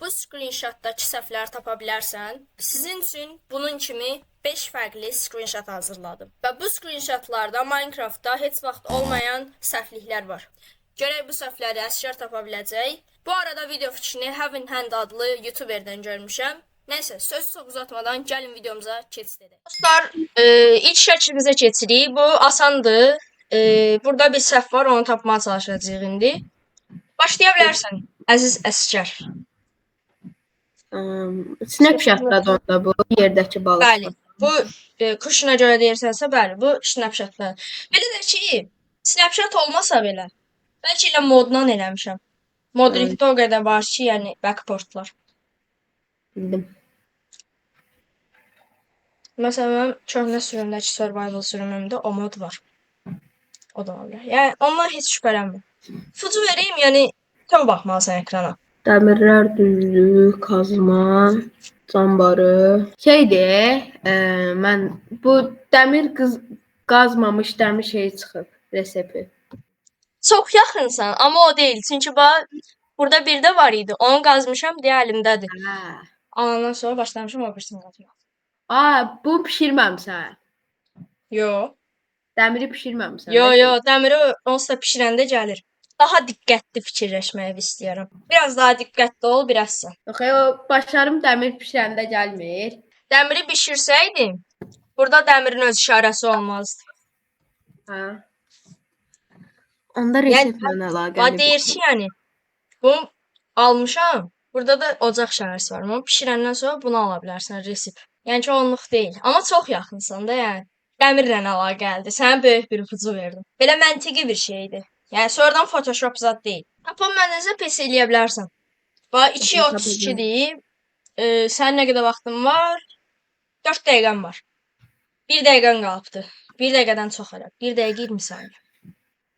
bu screenshotdakı səhvləri tapa bilərsən. Sizin üçün bunun kimi 5 fərqli screenshot hazırladım. Və bu screenshotlarda Minecraftda heç vaxt olmayan səhvliklər var. Görək bu səhvləri Əsgər tapa biləcək. Bu arada video fikrini Have in Hand adlı YouTuberdən görmüşəm. Nəysə, söz çox uzatmadan gəlin videomuza keçid edək. Dostlar, ilk şəklimizə keçirik. Bu asandır. Burada bir səhv var, onu tapmaya çalışacağıq indi. Başlaya bilərsən, əziz Əsgər. Snapchat'da onda bu yerdəki balıq. Bəli. Bu kuşuna görə deyirsənsə, bəli, bu Snapchat'dan. Belə də ki, Snapchat olmasa belə, bəlkə elə moddan eləmişəm. Modlikdə o qədər var ki, yəni backportlar. Bildim. Məsələn, mənim köhnə sürümdəki survival sürümümdə o mod var. O da var. Yəni ondan heç şübhələnmə. Fucu vereyim, yəni tam baxmalısan ekrana. Dəmirlər düzlüyü, kazma, cambarı. Mən bu dəmir qazmamış dəmir şey çıxıb, resepi. Çox yaxınsan, amma o deyil. Çünki bax, burada bir də var idi. Onu qazmışam, deyə əlimdədir. Alandan sonra başlamışam o birisini qazmağa. Bu pişirməmsən. Yo. Dəmiri pişirməmsən. Yo, dəmiri onsuz da pişirəndə gəlir. Daha diqqətli fikirləşməyi istəyirəm. Biraz daha diqqətli ol, birazsan. Yox, o başlarım dəmir pişirəndə gəlmir. Dəmiri bişirsəydim, burada dəmirin öz işarəsi olmazdı. Onda reseplə əlaqəli. Yəni, deyir ki, yəni, bunu almışam, burada da ocaq işarəsi var. Bunu pişirəndən sonra bunu ala bilərsən, resep. Yəni ki, onluq deyil. Amma çox yaxınsan da, yəni. Dəmirlə əlaqəlidir. Sənə böyük bir ipucu verdim. Belə məntiqi bir şeydir. Yəni, sonradan Photoshop zad deyil. Tapam mənizə pes eləyə bilərsən. Bax, 2:32-dir. Sənin nə qədər vaxtın var? 4 dəqiqən var. 1 dəqiqən qalıbdı. 1 dəqiqədən çox elə. 1 dəqiqə 20 saniyə.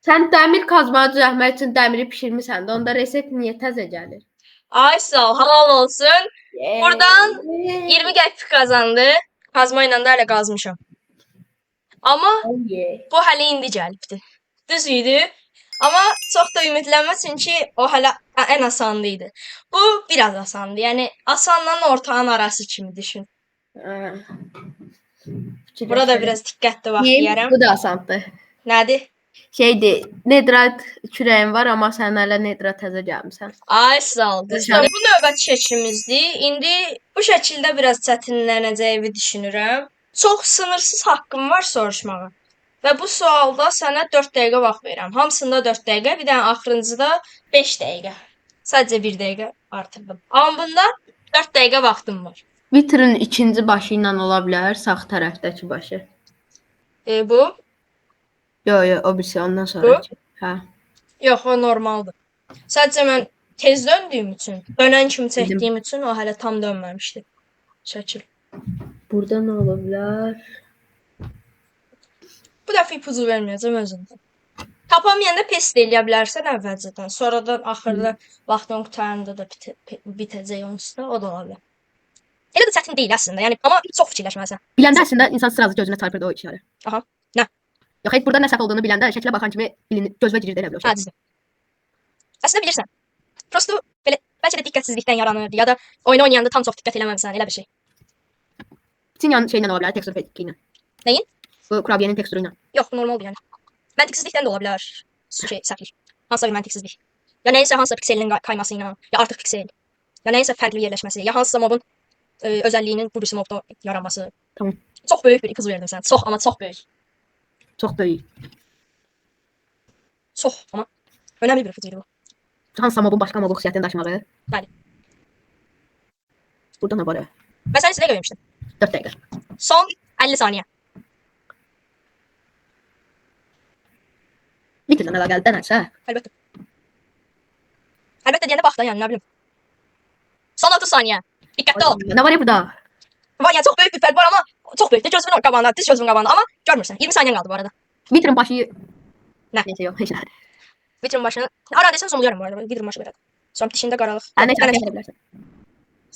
Sən dəmir kazmanı düzəltmək üçün dəmiri pişirmisən də, onda resept niyə təzə gəlir? Ay sağ ol, halal olsun. Buradan 20 qəpik qazandı. Kazma ilə də hələ qazmışam. Amma bu hələ indi gəlibdi. Düz idi. Amma çox da ümidlənmə, çünki o hələ ən asandı idi. Bu biraz asandı. Yəni asanla ortağın arası kimi düşün. Burada biraz diqqətli vaxtlayarım. Bu da asandır. Nədir? Nedrat kürəyin var, amma sən hələ nedrat təzə gəlmisən. Ay sağ ol. Bu növbəti şəklimizdir. İndi bu şəkildə biraz çətinlənəcəyimi düşünürəm. Çox sınırsız haqqım var soruşmağa. Və bu sualda sənə 4 dəqiqə vaxt verirəm. Hamısında 4 dəqiqə, bir dənə axırıncıda 5 dəqiqə. Sadəcə 1 dəqiqə artırdım. Amma bunda 4 dəqiqə vaxtım var. Vitrin ikinci başı ilə ola bilər, sağ tərəfdəki başı. Bu? Yo, o birisi ondan sonra. Hə. Yox, o normaldır. Sadəcə mən tez döndüyüm üçün, dönən kimi çəkdiyim üçün o hələ tam dönməmişdi. Şəkil. Burada nə ola bilər? Bu dəfə ipucu verməyəcəm özündən. Tapamayanda pest eləyə bilərsən əvvəlcədən. Sonradan axırda vaxtın qutarında da bitəcək onsuz da, o da ola bilər. Elə də çətin deyil əslində. Yəni amma çox fikirləşməlisən. Biləndə əslində insan sırası gözünə çarpırdı o işarə. Aha. Nə? Yox, heç burada nə səhv olduğunu biləndə şəklə baxan kimi gözünə girirdi elə bil o şey. Hə. Əslində bilirsən. Prosto belə bəlkə də diqqətsizlikdən yaranır ya da oyun oynayanda tam çox diqqət eləməmisən, elə bir şey. Çinyan şeylə ola bilər, tekstur effekti ilə. Nəyin? Bu kurabiyenin teksturu ilə. Yox, bu normaldır yəni. Məntiqsizlikdən də ola bilər. Səhvlik. Hansısa bir məntiqsizlik. Ya nəyinsə hansısa pikselin kayması ilə, ya artıq piksel. Ya nəyinsə fərqli yerləşməsi, ya hansısa mobun özəlliyinin bu birisi mobda yaranması. Tamam. Çox böyük bir ipucu verdin sən. Çox, amma çox böyük. Çox böyük. Çox, amma önəmli bir ipucuydu bu. Hansısa mobun başqa mobu xüsusiyyətini daşımağı. Bəli. Burada nə var? Mən səni sizə görmüşdüm. 4 dəqiqə. Son 50 saniyə. Bitirdən əlaqəli dənərsə. Əlbəttə. Əlbəttə deyəndə bax da, yəni nə bilim. Son 30 saniyə. Diqqətli ol. Nə var ya burada? Var ya, çox böyük bir fərq var, amma çox böyük. Gözümün qabağında, düz gözümün qabağında, amma görmürsən. 20 saniyen qaldı bu arada. Vitrin başı... Nə? Neyse, yox, heç nə. Vitrin başını... Ara desən zoomluyorum bu arada. Vitrin başı belədir. Sonra bitişində qaralıq. Neyse, bilərsən.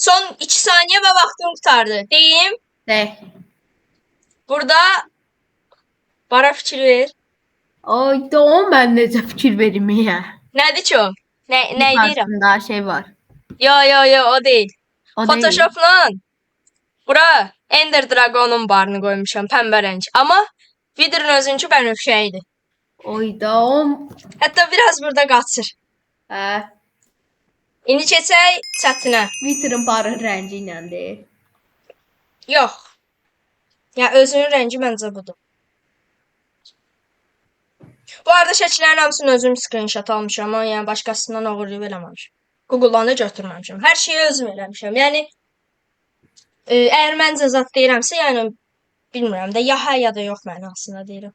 Son 2 saniyə və vaxtım qutardı. Deyim. De. Burada bara fikir ver. Ay, da o mən necə fikir verim ya. Nədir ki o? Nə deyirəm? Aslında şey var. Yo, o değil. O değil. Photoshop'la bura Ender Dragon'un barını koymuşam pembe renk. Ama Wither'ın özünkü bənövşə idi. Oyda o. Hətta biraz burada qaçır. Hə. İndi keçək çətinə. Twitter'ın barın rəngi iləndir. Yox. Ya özünün rəngi məncə budur. Bu arada şəkillərin hamısını özüm screenshot almışam ama yəni başqasından oğurlayıb eləməmişəm. Google-dan da götürməmişəm. Hər şeyi özüm eləmişəm. Yəni əgər məncə zat deyirəmsə, yəni bilmirəm də ya hə ya da yox mənasında deyirəm.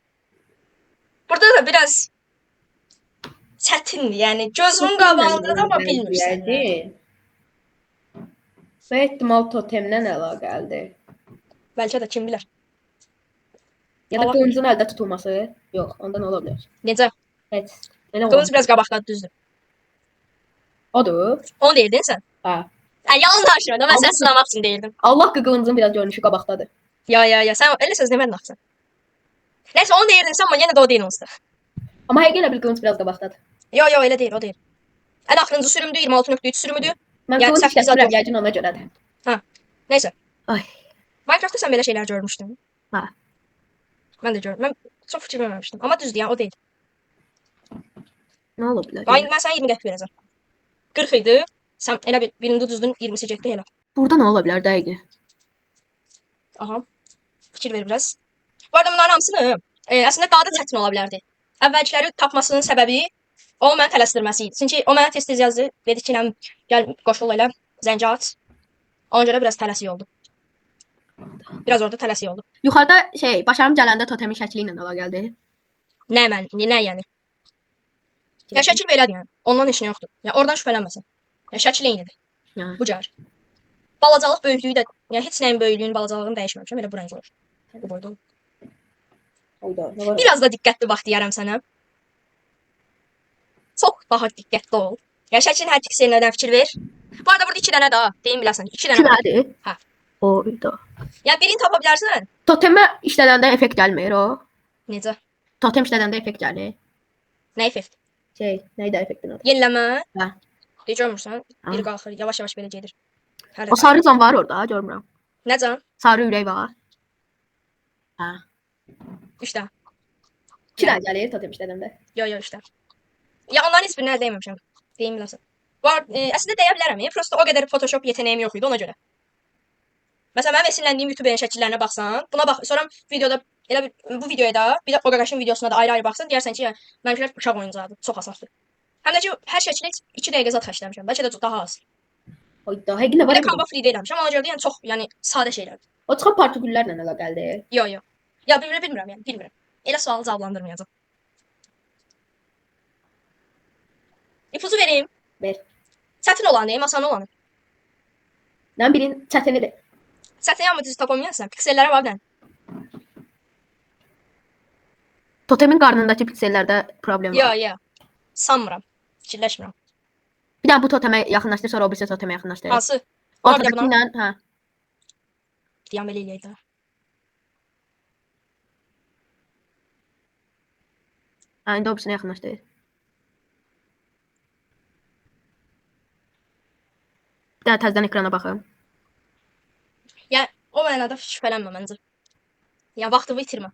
Burada da biraz çətindir. Yəni gözümün qabağındadır amma bilmirsən. Yəqin. Və ehtimal totemdən əlaqəlidir. Bəlkə də kim bilər. Ya da Allah qılıncın əldə tutulması. Yox, ondan ola bilər. Necə? Heç. Elə Qılınc olmaz. biraz qabaqda düzdür. Odur. Onu deyirdin sən? Hə. Yalan danışmıram da mən səni sınamaq üçün deyirdim. Allah ki qılıncın biraz görünüşü qabaqdadır. Ya sən elə söz demədin axı. Nəysə onu deyirdin sən amma yenə də o deyil onsuz. Amma həqiqətən elə bil qılınc biraz qabaqdadır. Yo elə deyil, o deyil. Ən axırıncı sürümdür, 26.3 sürümüdür. Mən Yəni qılınc səhv izah işlətmirəm yox. yəqin ona görədir. Nəysə. Ay. Minecraftda sən belə şeylər görmüşdün. Hə. Mən də gördüm. Mən çox fikir verməmişdim. Amma düzdür, yəni o deyil. Nə ola bilər? Ay, mən sənə 20 qəpik verəcəm. 40 idi. Sən elə bir birində düzdün, 20-si getdi elə. Burada nə ola bilər dəqiq? Aha. Fikir ver biraz. Bu arada bunların hamısını əslində daha da çətin ola bilərdi. Əvvəlkiləri tapmasının səbəbi o məni tələsdirməsi idi. Çünki o mənə tez-tez yazdı. Dedi ki, gəl qoşul elə, zənci at. Ona görə biraz tələsik oldu. Biraz orada tələsik oldu. Yuxarıda başarım gələndə totemin şəkli ilə əlaqəlidir. Nə yəni? Ya şəkil belədir yəni. Ondan heç nə yoxdur. Ya oradan şübhələnməsən. Ya şəkil eynidir. Ya. Bu cür. Balacalıq böyüklüyü də, yəni heç nəyin böyüklüyünü, balacalığını dəyişməmişəm. Elə bu rəng olur. Bu boyda olur. Oyda. Nə var? Biraz da diqqətli bax deyərəm sənə. Çox daha diqqətli ol. Ya şəklin hər pikselinə fikir ver. Bu arada burada 2 dənə daha, deyim biləsən. 2 dənə var. Nədir? Hə. Oyda. Ya birini tapa bilərsən. Totemə işlədəndə effekt gəlmir o. Necə? Totem işlədəndə effekt gəlir. Nə effekt? Nə idi effektin adı? Yeniləmə. Hə. Deyə görmürsən? Ha. Biri qalxır, yavaş-yavaş belə gedir. O sarı can var orada, görmürəm. Nə can? Sarı ürək var. Hə. 3 dənə. 2 dənə gəlir totem işlədəndə. Yo, işte. Ya onların heç birini əldə etməmişəm. Deyim biləsən. Var, əslində deyə bilərəm. Prosta o qədər Photoshop yetenəyim yox idi ona görə. Məsələn, mənim esinləndiyim YouTube şəkillərinə baxsan, buna bax, sonra videoda elə bu videoya da, bir də o qaqaşın videosuna da ayrı-ayrı baxsan, deyərsən ki, mənimkilər uşaq oyuncağıdır, çox asandır. Həm də ki, hər şəkildə 2 dəqiqə zat xərcləmişəm, bəlkə də daha az. Oyda. Həqiqətən Bir var. də Canva free eləmişəm, ona görə də yəni çox, yəni sadə şeylərdir. O çıxan partiküllərlə əlaqəlidir. Yo. Ya bilmirəm yəni, bilmirəm. Elə sualı cavablandırmayacağam. İpucu vereyim. Ver. Çətin olanı, asan olanı. Nə birin çətinidir. Çətin amma düz tapamayasan, piksellərə bax dən. Totemin qarnındakı piksellərdə problem var. Yo. Sanmıram. Fikirləşmirəm. Bir də bu totemə yaxınlaşdır, sonra o birisi totemə yaxınlaşdır. Hansı? Ortadakıyla, hə. Deyəm belə eləyək də. Hə, indi o birisine yaxınlaşdır. Bir daha təzədən ekrana baxım. Yəni o mənada şübhələnmə məncə. Yəni vaxtını itirmə.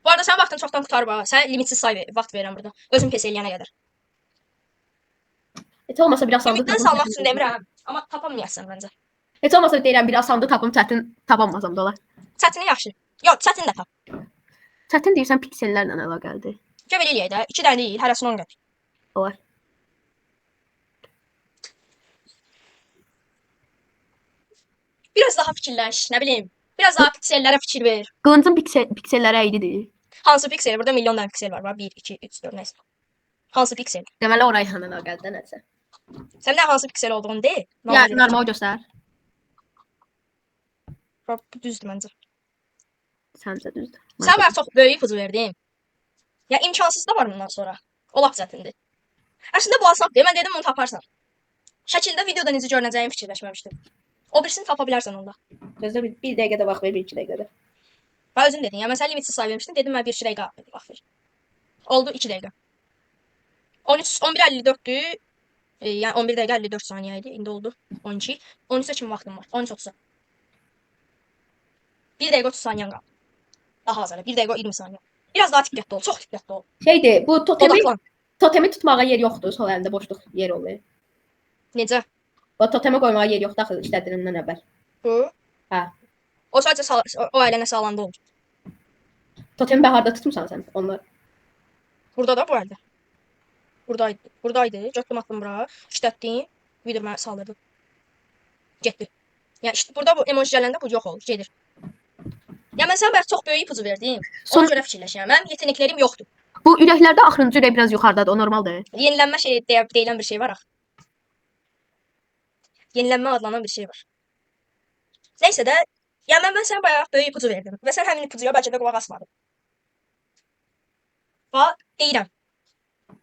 Bu arada sənin vaxtın çoxdan qurtarıb ha. Sən limitsiz vaxt verirəm burada. Özüm pes eləyənə qədər. Heç olmasa bir asandı Ümiddən salmaq üçün demirəm, amma tapamayasan məncə. Heç olmasa deyirəm bir asandı tapım, çətin tapamasam da olar. Çətini yaxşı. Yox, çətin də tap. Çətin deyirsən piksellərlə əlaqəlidir. Gəl belə eləyək də. 2 dənə deyil, hərəsini 10 qəpik. Olar. Biraz daha fikirləş, nə bilim. Biraz daha piksellərə fikir ver. Qılıncın pikselləri əyridir. Hansı piksel? Burada milyon dənə piksel var. 1, 2, 3, 4, nəysə. Hansı piksel? Deməli oraya ilə əlaqəlidir nəsə. Sən nə hansı piksel olduğunu de. Yəni normal göstər. Bu düzdür məncə. Səncə düzdür. Sən mənə çox böyük ipucu verdin. Ya imkansız da var bundan sonra. O lap çətindir. Əslində bu asandır. Mən dedim bunu taparsan. Şəkildə videoda necə görünəcəyini fikirləşməmişdim. O birisini tapa bilərsən onda. Gözlə bir dəqiqədə vaxt ver, 1-2 dəqiqədə. Və özün dedin. Ya mən sən limitsiz say vermişdin. Dedim mən 1-2 dəqiqə vaxt ver. Oldu 2 dəqiqə. 13 11:54-dür. Yəni 11 dəqiqə 54 saniyə idi. İndi oldu 12. 13-ə kimi vaxtım var. 13:30. 1 dəqiqə 30 saniyə qaldı. Daha az hələ. 1 dəqiqə 20 saniyə. Biraz daha diqqətli ol. Çox diqqətli ol. Şeydir, bu Odaqlan. totemi tutmağa yer yoxdur. Sol əlində boşluq yer olur. Necə? Bu totemi qoymağa yer yoxdur axı işlədilməndən əvvəl. Bu? Hə. O sadəcə o ailənə sağlanda olur. Totemi bəharda tutmusan sən onlar. Burada da bu əldə. Buradaydı. Buradaydı. Götdüm atdım bura. İşlətdim. Video mənə saldırdı. Getdi. Yəni işte burada bu emoji gələndə bu yox olur. Gedir. Ya mən sənə bəlkə çox böyük ipucu verdim. Ona görə fikirləşirəm. Mənim yeteneklərim yoxdur. Bu ürəklərdə axırıncı ürək biraz yuxarıdadır. O normaldır. Yenilənmə şey deyilən bir şey var axı. Yenilənmə adlanan bir şey var. Nəysə də, ya mən sənə bayaq böyük ipucu verdim. Və sən həmin ipucuya bəlkə də qulaq asmadın. Bax, deyirəm.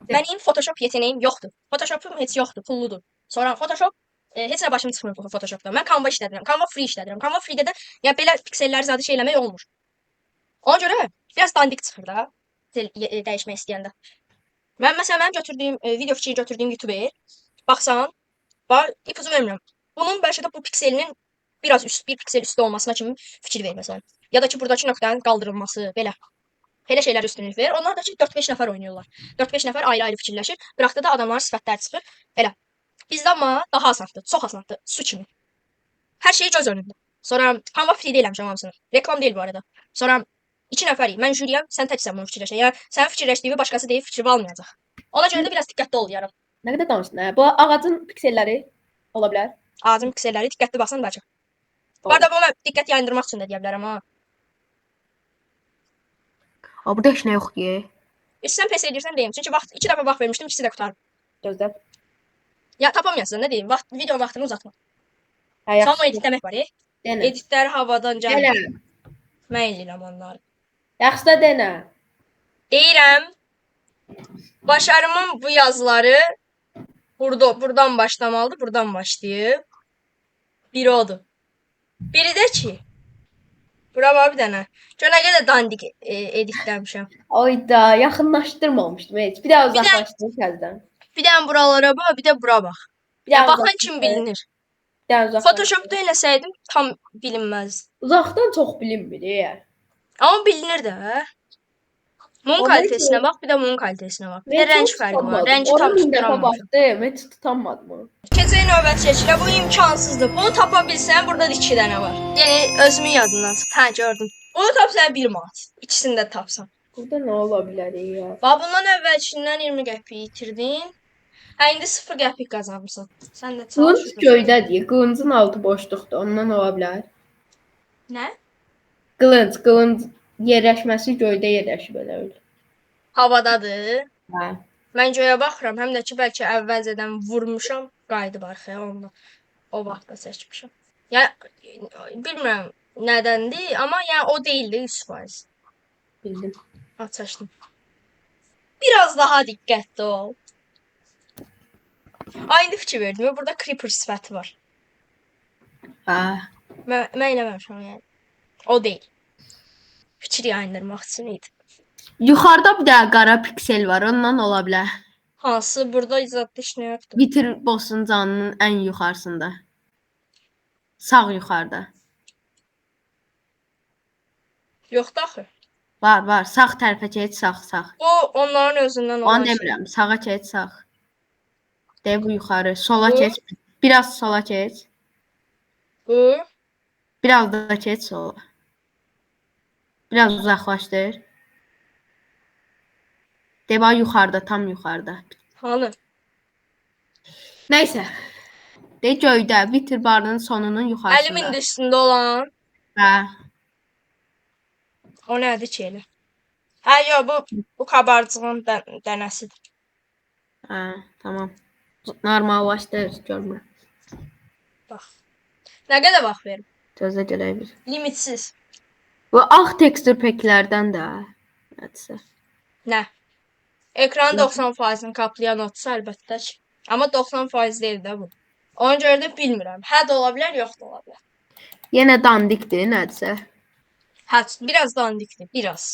Mənim Photoshop yeteneyim yoxdur. Photoshopum heç yoxdur, pulludur. Sonra Photoshop heç nə başım çıxmır bu Photoshopda. Mən Canva işlədirəm. Canva free işlədirəm. Canva free-də də ya belə pikselləri zadı şey eləmək olmur. Ona görə biraz dandik çıxır da dəyişmək istəyəndə. Mən məsələn mənim götürdüyüm video fikri götürdüyüm YouTube-a baxsan, bax ipucu vermirəm. Bunun bəlkə də bu pikselinin biraz üst, bir piksel üstü olmasına kimi fikir ver məsələn. Ya da ki buradakı nöqtənin qaldırılması belə. Belə şeylər üstünlük verir. Onlar da ki 4-5 nəfər oynayırlar. 4-5 nəfər ayrı-ayrı fikirləşir. Qıraqda da adamların sifətləri çıxır. Elə. Bizdə amma daha asandır, çox asandır, su kimi. Hər şey göz önündə. Sonra Canva free eləmişəm hamısını. Reklam deyil bu arada. Sonra 2 nəfərik. Mən jüriyəm, sən təksən bunu fikirləşən. Yəni sənin fikirləşdiyini başqası deyib fikir almayacaq. Ona görə də biraz diqqətli ol yarım. Nə qədər danışdın? Bu ağacın pikselləri ola bilər. Ağacın pikselləri diqqətli baxsan bəlkə. Bu arada bu diqqət yayındırmaq üçün də deyə bilərəm ha. Burada heç nə yoxdur. Sən pes edirsən deyim. Çünki vaxt 2 dəfə vaxt vermişdim, ikisi də qurtardı. Gözlə. Ya tapamayasın, nə deyim? Video vaxtını uzatma. Hə, yaxşı. Sonra editləmək var, Denə. Editlər havadan gəlir. Denə. Mən eləyirəm onları. Yaxşı da denə. Deyirəm, başarımın bu yazıları buradan başlamalıdır, buradan başlayıb. Biri odur. Biri də ki, bura var bir dənə. Gör nə qədər dandik editləmişəm. Ayda, yaxınlaşdırmamışdım heç. Bir daha uzaqlaşdır kəzdən. Bir dənə buralara bax, bir də bura bax. Ya baxan kim bilinir. Bir daha uzaqlaşdır. Photoshopda eləsəydim tam bilinməz. Uzaqdan çox bilinmir ya. Amma bilinir də. Mum kalitəsinə bax, bir də mum kalitəsinə bax. Bir də rəng fərqi var. Rəngi tam tutturamamışam. Mən tutamadım. Keçən növbət seçilə bu imkansızdır. Bunu tapa bilsən, burada 2 dənə var. Yəni özümün yadından çıxdı. Hə, gördüm. Bunu tapsan 1 manat. İkisini də tapsan. Burada nə ola bilər ya? Bax, bundan əvvəlkindən 20 qəpik itirdin. Hə, indi 0 qəpik qazanmısan. Sən də çalış. Qılınc göydədir. Qılıncın altı boşluqdur. Ondan ola bilər. Nə? Qılınc yerləşməsi göydə yerləşib elə öyle. Havadadır. Hə. Mən göyə baxıram, həm də ki bəlkə əvvəlcədən vurmuşam, qaydı var xə ondan. O vaxtda seçmişəm. Yəni bilmirəm nədəndir, amma yəni o deyildi 100%. Bildim. Açaşdım. Biraz daha diqqətli ol. Aynı fikir verdim. Burada creeper sifəti var. Hə. Mən eləməmişəm yəni. O deyil. Fikir yayındırmaq üçün idi. Yuxarıda bir də qara piksel var. Ondan ola bilər. Hansı? Burada izadlı heç nə yoxdur. Bitir boss'un canının ən yuxarısında. Sağ yuxarıda. Yoxdur axı. Var. Sağ tərəfə keç, sağ. Bu onların özündən olan Onu şey. demirəm. Sağa keç, sağ. De bu yuxarı. Sola Bu? keç. Biraz sola keç. Bu. Biraz da keç sola. Biraz uzaqlaşdır. De bax yuxarıda, tam yuxarıda. Hanı? Nəysə. De göydə, bitir barının sonunun yuxarısında. Əlimin də üstündə olan. Hə. O nədir ki elə? Hə, yox, bu kabarcığın dənəsidir. Hə, tamam. Normallaşdır, görmürəm. Bax. Nə qədər vaxt verim? Gözlə gələk bir. Limitsiz. Bu ağ texture packlərdən də. Nədirsə. Nə? Ekranın 90%-ni kaplayan otsa əlbəttə ki. Amma 90% deyil də bu. Ona görə də bilmirəm. Hə də ola bilər, yox da ola bilər. Yenə dandikdir, nədirsə. Hə, biraz dandikdir, biraz.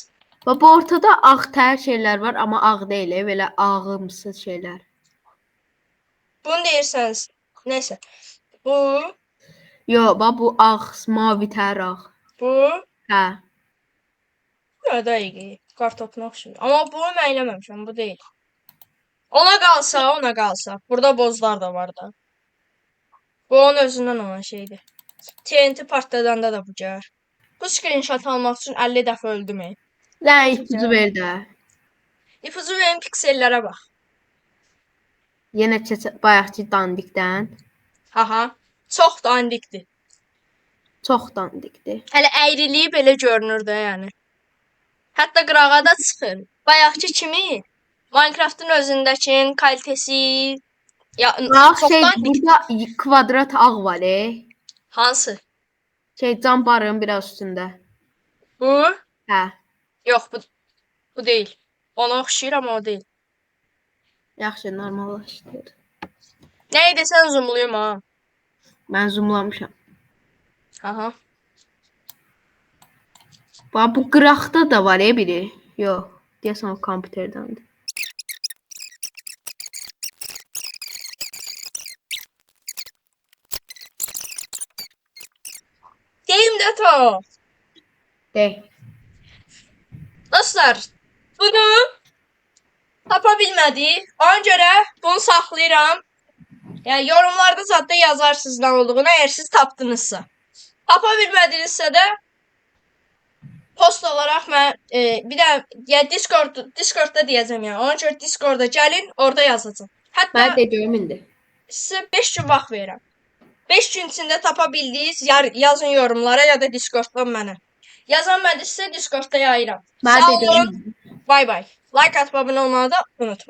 Və bu ortada ağ tər şeylər var, amma ağ deyil, belə ağımsız şeylər. Bunu deyirsəniz. Nəysə. Bu, Yo, bax bu ağ, mavi tər ağ. bu Hə. nə dəqiqi. Kartopuna oxşayır. Amma bunu mən eləməmişəm, bu deyil. Ona qalsa. Burada bozlar da var da. Bu onun özündən olan şeydir. TNT partladanda da bu gəlir. Bu screenshot almaq üçün 50 dəfə öldüm. Sən ipucu ver də. İpucu verin piksellərə bax. Yenə bayaqki dandikdən. Aha. Çox dandikdir. Çox dandikdir. Hələ əyriliyi belə görünür də, yəni. Hətta qırağa da çıxır. Bayaqki kimi Minecraftın özündəkin kalitəsi Bax çox şey dandik. burada kvadrat ağ var, Hansı? Şey cam barın biraz üstündə. Bu? Hə. Yox, bu deyil. Ona oxşayır amma o deyil. Yaxşı, normallaşdır. Nə edirsən zoomluyum ha. Mən zoomlamışam. Aha. Bax bu qıraqda da var biri. Yox, deyəsən o kompüterdəndir. Deyim də to. De. Dostlar, bunu tapa bilmədik. Ona görə bunu saxlayıram. Yəni yorumlarda zətdə yazarsınız nə olduğunu, əgər siz tapdınızsa. Tapa bilmədinizsə də post olaraq mən bir də ya Discordda deyəcəm yəni. Ona görə Discorda gəlin, orada yazacağam. Hətta Mən dediyim indi. sizə 5 gün vaxt verirəm. 5 gün içində tapa bildiniz, yazın yorumlara ya da Discorddan mənə. Yazan mən də sizə Discordda yayıram. Mən Sağ dediyim olun. Bay bay. Like atıb abunə olmağı da unutmayın.